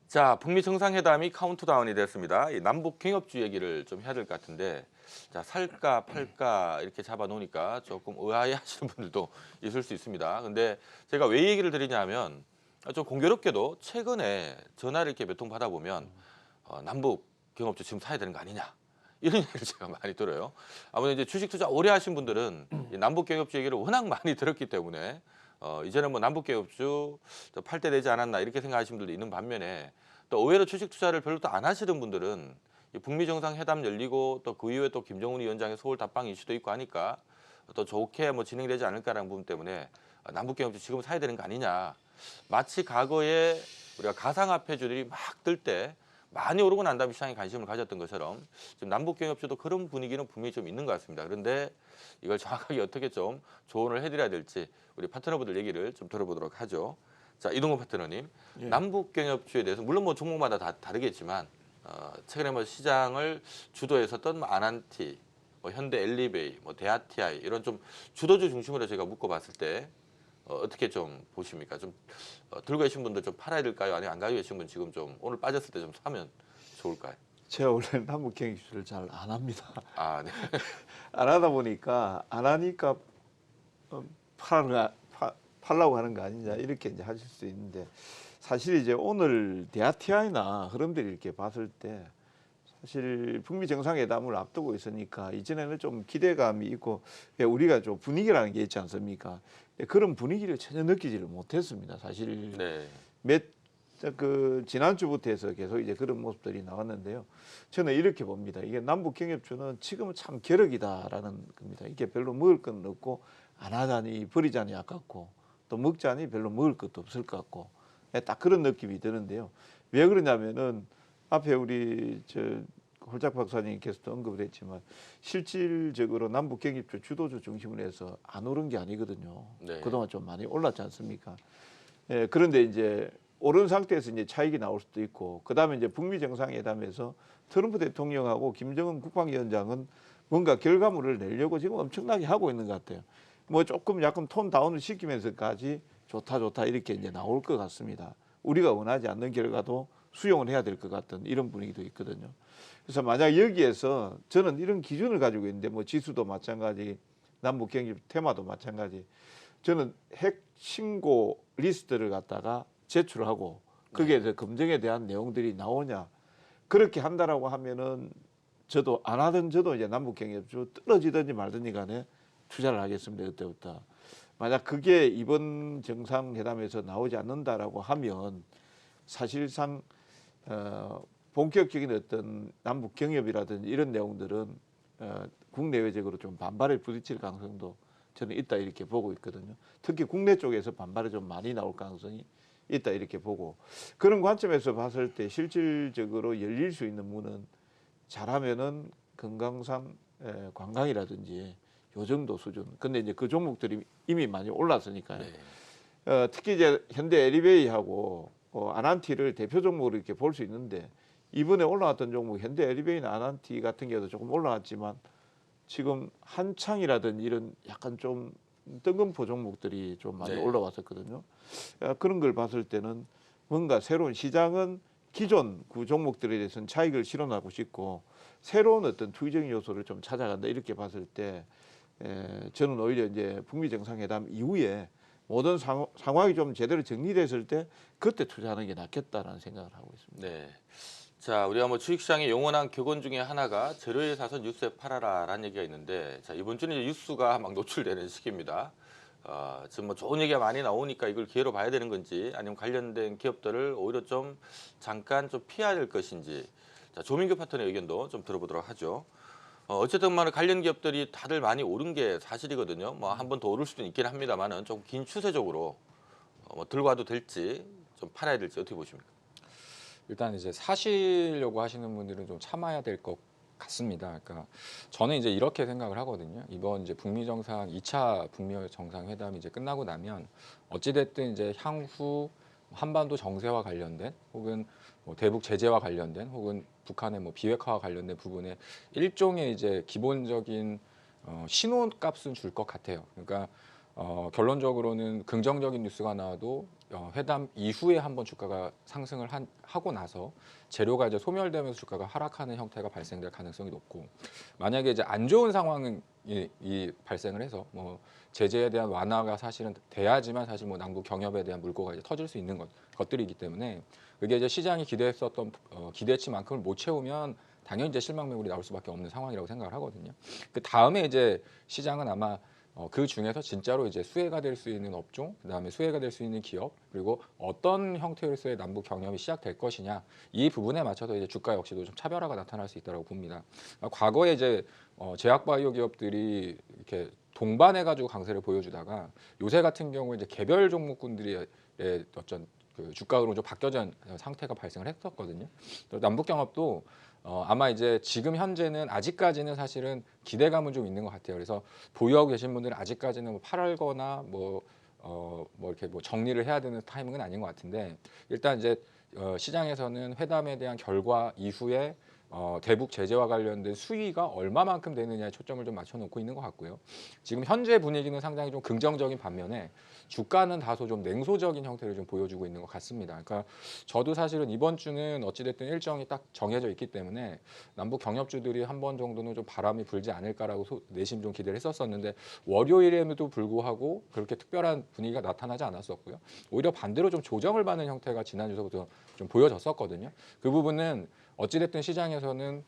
자, 북미 정상회담이 카운트다운이 됐습니다. 이 남북 경협주 얘기를 좀 해야 될 것 같은데, 자, 살까 팔까 이렇게 잡아놓으니까 조금 의아해하시는 분들도 있을 수 있습니다. 근데 제가 왜 얘기를 드리냐면 좀 공교롭게도 최근에 전화를 이렇게 몇 통 받아보면 남북 경협주 지금 사야 되는 거 아니냐, 이런 얘기를 제가 많이 들어요. 아무래도 이제 주식 투자 오래 하신 분들은 이 남북 경협주 얘기를 워낙 많이 들었기 때문에 이제는 뭐 남북 경협주 팔 때 되지 않았나 이렇게 생각하시는 분들도 있는 반면에, 또 의외로 주식 투자를 별로 또 안 하시는 분들은 이 북미 정상회담 열리고 또 그 이후에 또 김정은 위원장의 서울 답방 이슈도 있고 하니까 또 좋게 뭐 진행되지 않을까라는 부분 때문에 남북 경협주 지금 사야 되는 거 아니냐. 마치 과거에 우리가 가상화폐주들이 막 뜰 때 많이 오르고 난 다음에 시장에 관심을 가졌던 것처럼 지금 남북 경협주도 그런 분위기는 분명히 좀 있는 것 같습니다. 그런데 이걸 정확하게 어떻게 좀 조언을 해드려야 될지 우리 파트너분들 얘기를 좀 들어보도록 하죠. 자, 이동건 파트너님, 예. 남북 경협주에 대해서 물론 뭐 종목마다 다 다르겠지만 최근에 뭐 시장을 주도했었던 뭐 아난티, 뭐 현대 엘리베이, 뭐 대아티아이 이런 좀 주도주 중심으로 제가 묶어봤을 때 어떻게 좀 보십니까? 좀 들고 계신 분들 좀 팔아야 될까요? 아니면 안 가지고 계신 분 지금 좀 오늘 빠졌을 때 좀 사면 좋을까요? 제가 원래 남북 경협주를 잘 안 합니다. 아, 네. 안 하다 보니까 안 하니까 팔라고 하는 거 아니냐 이렇게 이제 하실 수 있는데, 사실 이제 오늘 대아티아이나 흐름들이 이렇게 봤을 때 사실 북미 정상회담을 앞두고 있으니까 이전에는 좀 기대감이 있고 우리가 좀 분위기라는 게 있지 않습니까? 그런 분위기를 전혀 느끼지를 못했습니다. 사실 네. 지난주부터 해서 계속 이제 그런 모습들이 나왔는데요. 저는 이렇게 봅니다. 이게 남북 경협주는 지금은 참 격력이다라는 겁니다. 이게 별로 먹을 건 없고 안 하자니 버리자니 아깝고 또 먹자니 별로 먹을 것도 없을 것 같고 딱 그런 느낌이 드는데요. 왜 그러냐면은 앞에 우리 홀짝 박사님께서도 언급을 했지만 실질적으로 남북 경협주 주도주 중심으로 해서 안 오른 게 아니거든요. 네. 그동안 좀 많이 올랐지 않습니까? 예, 그런데 이제 오른 상태에서 이제 차익이 나올 수도 있고, 그다음에 이제 북미 정상회담에서 트럼프 대통령하고 김정은 국방위원장은 뭔가 결과물을 내려고 지금 엄청나게 하고 있는 것 같아요. 뭐 조금 약간 톤 다운을 시키면서까지 좋다 이렇게 이제 나올 것 같습니다. 우리가 원하지 않는 결과도 수용을 해야 될 것 같은 이런 분위기도 있거든요. 그래서 만약 여기에서 저는 이런 기준을 가지고 있는데, 뭐 지수도 마찬가지, 남북 경협 테마도 마찬가지, 저는 핵 신고 리스트를 갖다가 제출하고 거기에서 검증에 대한 내용들이 나오냐, 그렇게 한다라고 하면은 저도 안 하던 저도 이제 남북 경협주 떨어지든지 말든지 간에 투자를 하겠습니다. 그때부터. 만약 그게 이번 정상회담에서 나오지 않는다라고 하면 사실상 본격적인 어떤 남북 경협이라든지 이런 내용들은 국내외적으로 좀 반발에 부딪힐 가능성도 저는 있다 이렇게 보고 있거든요. 특히 국내 쪽에서 반발이 좀 많이 나올 가능성이 있다 이렇게 보고, 그런 관점에서 봤을 때 실질적으로 열릴 수 있는 문은 잘하면은 금강산 관광이라든지 요 정도 수준. 근데 이제 그 종목들이 이미 많이 올랐으니까요. 네. 특히 이제 현대 에리베이하고 아난티를 대표 종목으로 이렇게 볼 수 있는데, 이번에 올라왔던 종목 현대 에리베이나 아난티 같은 경우도 조금 올라왔지만 지금 한창이라든지 이런 약간 좀 뜬금포 종목들이 좀 많이 네. 올라왔었거든요. 그런 걸 봤을 때는 뭔가 새로운 시장은 기존 그 종목들에 대해서는 차익을 실현하고 싶고 새로운 어떤 투기적인 요소를 좀 찾아간다 이렇게 봤을 때 저는 오히려 이제 북미 정상회담 이후에 모든 상황이 좀 제대로 정리됐을 때 그때 투자하는 게 낫겠다라는 생각을 하고 있습니다. 네. 자, 우리가 뭐 주식시장의 영원한 격언 중에 하나가 재료에 사서 뉴스에 팔아라라는 얘기가 있는데, 자, 이번 주는 이제 뉴스가 막 노출되는 시기입니다. 지금 뭐 좋은 얘기가 많이 나오니까 이걸 기회로 봐야 되는 건지, 아니면 관련된 기업들을 오히려 좀 잠깐 좀 피해야 될 것인지, 자, 조민규 파트너의 의견도 좀 들어보도록 하죠. 어쨌든 뭐 관련 기업들이 다들 많이 오른 게 사실이거든요. 뭐 한 번 더 오를 수도 있긴 합니다만은 좀 긴 추세적으로 뭐 들고 와도 될지, 좀 팔아야 될지 어떻게 보십니까? 일단 이제 사시려고 하시는 분들은 좀 참아야 될 것 같습니다. 그러니까 저는 이제 이렇게 생각을 하거든요. 이번 이제 북미 정상 2차 북미 정상회담이 이제 끝나고 나면 어찌 됐든 이제 향후 한반도 정세와 관련된 혹은 뭐 대북 제재와 관련된 혹은 북한의 뭐 비핵화와 관련된 부분에 일종의 이제 기본적인 신호값은 줄 것 같아요. 그러니까 결론적으로는 긍정적인 뉴스가 나와도 회담 이후에 한번 주가가 상승을 하고 나서 재료가 이제 소멸되면서 주가가 하락하는 형태가 발생될 가능성이 높고, 만약에 이제 안 좋은 상황은 이 발생을 해서 뭐 제재에 대한 완화가 사실은 돼야지만 사실 뭐 남북 경협에 대한 물꼬가 이제 터질 수 있는 것들이기 때문에, 그게 이제 시장이 기대했었던 기대치만큼을 못 채우면 당연히 이제 실망 매물이 나올 수밖에 없는 상황이라고 생각을 하거든요. 그 다음에 이제 시장은 아마 그 중에서 진짜로 이제 수혜가 될 수 있는 업종, 그다음에 수혜가 될 수 있는 기업, 그리고 어떤 형태로서의 남북 경협이 시작될 것이냐, 이 부분에 맞춰서 이제 주가 역시도 좀 차별화가 나타날 수 있다고 봅니다. 과거에 이제 제약바이오 기업들이 이렇게 동반해가지고 강세를 보여주다가 요새 같은 경우에 이제 개별 종목군들의 어떤 그 주가 흐름이 좀 바뀌어진 상태가 발생을 했었거든요. 남북 경협도 아마 이제 지금 현재는 아직까지는 사실은 기대감은 좀 있는 것 같아요. 그래서 보유하고 계신 분들은 아직까지는 뭐 팔거나 뭐 이렇게 뭐 정리를 해야 되는 타이밍은 아닌 것 같은데, 일단 이제 시장에서는 회담에 대한 결과 이후에 대북 제재와 관련된 수위가 얼마만큼 되느냐에 초점을 좀 맞춰놓고 있는 것 같고요. 지금 현재 분위기는 상당히 좀 긍정적인 반면에 주가는 다소 좀 냉소적인 형태를 좀 보여주고 있는 것 같습니다. 그러니까 저도 사실은 이번 주는 어찌됐든 일정이 딱 정해져 있기 때문에 남북 경협주들이 한 번 정도는 좀 바람이 불지 않을까라고 내심 좀 기대를 했었었는데, 월요일에도 불구하고 그렇게 특별한 분위기가 나타나지 않았었고요. 오히려 반대로 좀 조정을 받는 형태가 지난주부터 좀 보여졌었거든요. 그 부분은 어찌됐든 시장에서는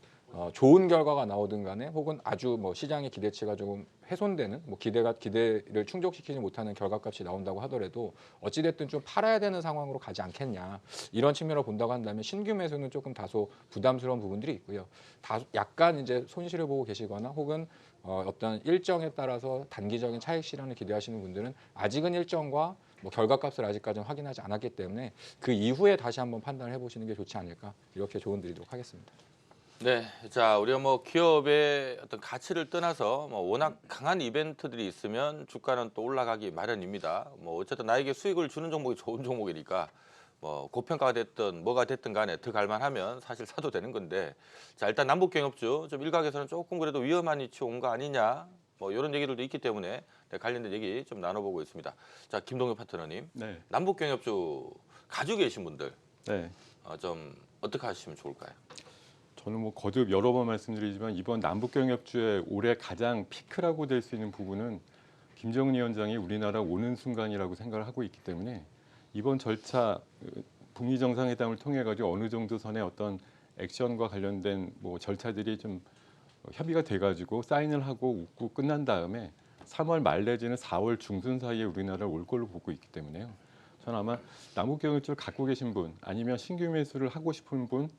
좋은 결과가 나오든 간에, 혹은 아주 뭐 시장의 기대치가 조금 훼손되는, 뭐 기대를 충족시키지 못하는 결과값이 나온다고 하더라도 어찌됐든 좀 팔아야 되는 상황으로 가지 않겠냐, 이런 측면으로 본다고 한다면 신규 매수는 조금 다소 부담스러운 부분들이 있고요. 약간 이제 손실을 보고 계시거나 혹은 어떤 일정에 따라서 단기적인 차익 실현을 기대하시는 분들은 아직은 일정과 뭐 결과값을 아직까지는 확인하지 않았기 때문에 그 이후에 다시 한번 판단을 해보시는 게 좋지 않을까, 이렇게 조언 드리도록 하겠습니다. 네, 자 우리가 뭐 기업의 어떤 가치를 떠나서 뭐 워낙 강한 이벤트들이 있으면 주가는 또 올라가기 마련입니다. 뭐 어쨌든 나에게 수익을 주는 종목이 좋은 종목이니까 뭐 고평가가 됐든 뭐가 됐든 간에 들어갈 만하면 사실 사도 되는 건데, 자 일단 남북 경협주 좀 일각에서는 조금 그래도 위험한 위치에 온 거 아니냐, 뭐 이런 얘기들도 있기 때문에 관련된 얘기 좀 나눠보고 있습니다. 자 김동엽 파트너님, 네. 남북 경협주 가지고 계신 분들 네. 좀 어떻게 하시면 좋을까요? 저는 뭐 거듭 여러 번 말씀드리지만 이번 남북경협주의 올해 가장 피크라고 될 수 있는 부분은 김정은 위원장이 우리나라 오는 순간이라고 생각을 하고 있기 때문에, 이번 절차 북미 정상회담을 통해 가지고 어느 정도 선의 어떤 액션과 관련된 뭐 절차들이 좀 협의가 돼 가지고 사인을 하고 웃고 끝난 다음에 3월 말 내지는 4월 중순 사이에 우리나라를 올 걸로 보고 있기 때문에요. 저는 아마 남북경협주를 갖고 계신 분, 아니면 신규 매수를 하고 싶은 분,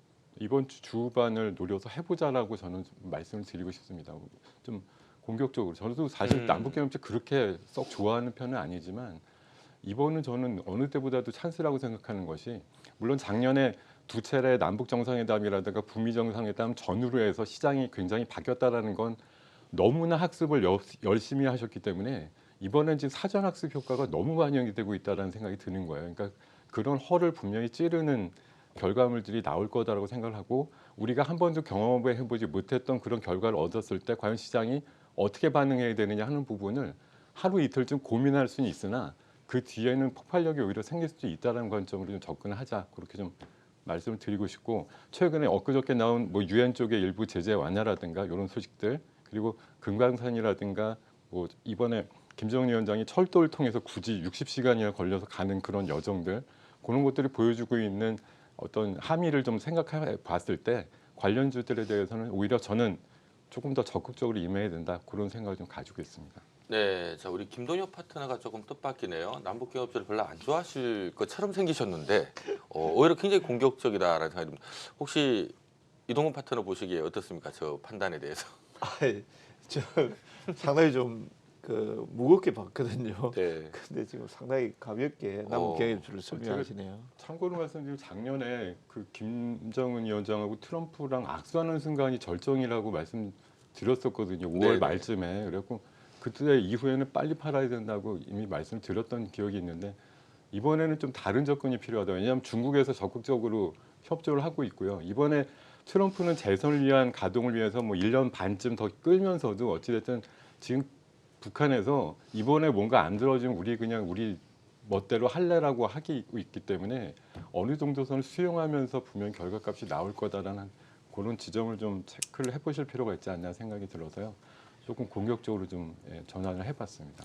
이번 주 주후반을 노려서 해보자라고 저는 좀 말씀을 드리고 싶습니다. 좀 공격적으로. 저도 사실 남북경협주 그렇게 썩 좋아하는 편은 아니지만, 이번은 저는 어느 때보다도 찬스라고 생각하는 것이, 물론 작년에 두 차례 남북 정상회담이라든가 북미 정상회담 전후로 해서 시장이 굉장히 바뀌었다라는 건 너무나 학습을 열심히 하셨기 때문에 이번엔 지금 사전 학습 효과가 너무 반영이 되고 있다는 생각이 드는 거예요. 그러니까 그런 허를 분명히 찌르는 결과물들이 나올 거다라고 생각을 하고, 우리가 한 번도 경험해 보지 못했던 그런 결과를 얻었을 때 과연 시장이 어떻게 반응해야 되느냐 하는 부분을 하루 이틀 좀 고민할 수는 있으나, 그 뒤에는 폭발력이 오히려 생길 수도 있다는 관점으로 좀 접근을 하자, 그렇게 좀 말씀을 드리고 싶고, 최근에 엊그저께 나온 뭐 유엔 쪽의 일부 제재 완화라든가 이런 소식들, 그리고 금강산이라든가 뭐 이번에 김정은 위원장이 철도를 통해서 굳이 60시간이나 걸려서 가는 그런 여정들, 그런 것들이 보여주고 있는 어떤 함의를 좀 생각해 봤을 때 관련주들에 대해서는 오히려 저는 조금 더 적극적으로 임해야 된다, 그런 생각을 좀 가지고 있습니다. 네, 자 우리 김동엽 파트너가 조금 뜻밖이네요. 남북 경협주를 별로 안 좋아하실 것처럼 생기셨는데 오히려 굉장히 공격적이다라는 생각이 듭니다. 혹시 이동훈 파트너 보시기에 어떻습니까? 저 판단에 대해서. 아이, 저 상당히 좀 그 무겁게 봤거든요. 네. 근데 지금 상당히 가볍게 남북 경협주를 설명하시네요. 참고로 말씀드리면 작년에 그 김정은 위원장하고 트럼프랑 악수하는 순간이 절정이라고 말씀드렸었거든요. 5월 네네. 말쯤에. 그래갖고 그때 이후에는 빨리 팔아야 된다고 이미 말씀드렸던 기억이 있는데, 이번에는 좀 다른 접근이 필요하다. 왜냐하면 중국에서 적극적으로 협조를 하고 있고요. 이번에 트럼프는 재선을 위한 가동을 위해서 뭐 1년 반쯤 더 끌면서도 어찌됐든 지금 북한에서 이번에 뭔가 안 들어지면 우리 그냥 우리 멋대로 할래라고 하기 있기 때문에 어느 정도 선을 수용하면서 분명 결과값이 나올 거다라는 그런 지점을 좀 체크를 해보실 필요가 있지 않나 생각이 들어서요. 조금 공격적으로 좀 전환을 해봤습니다.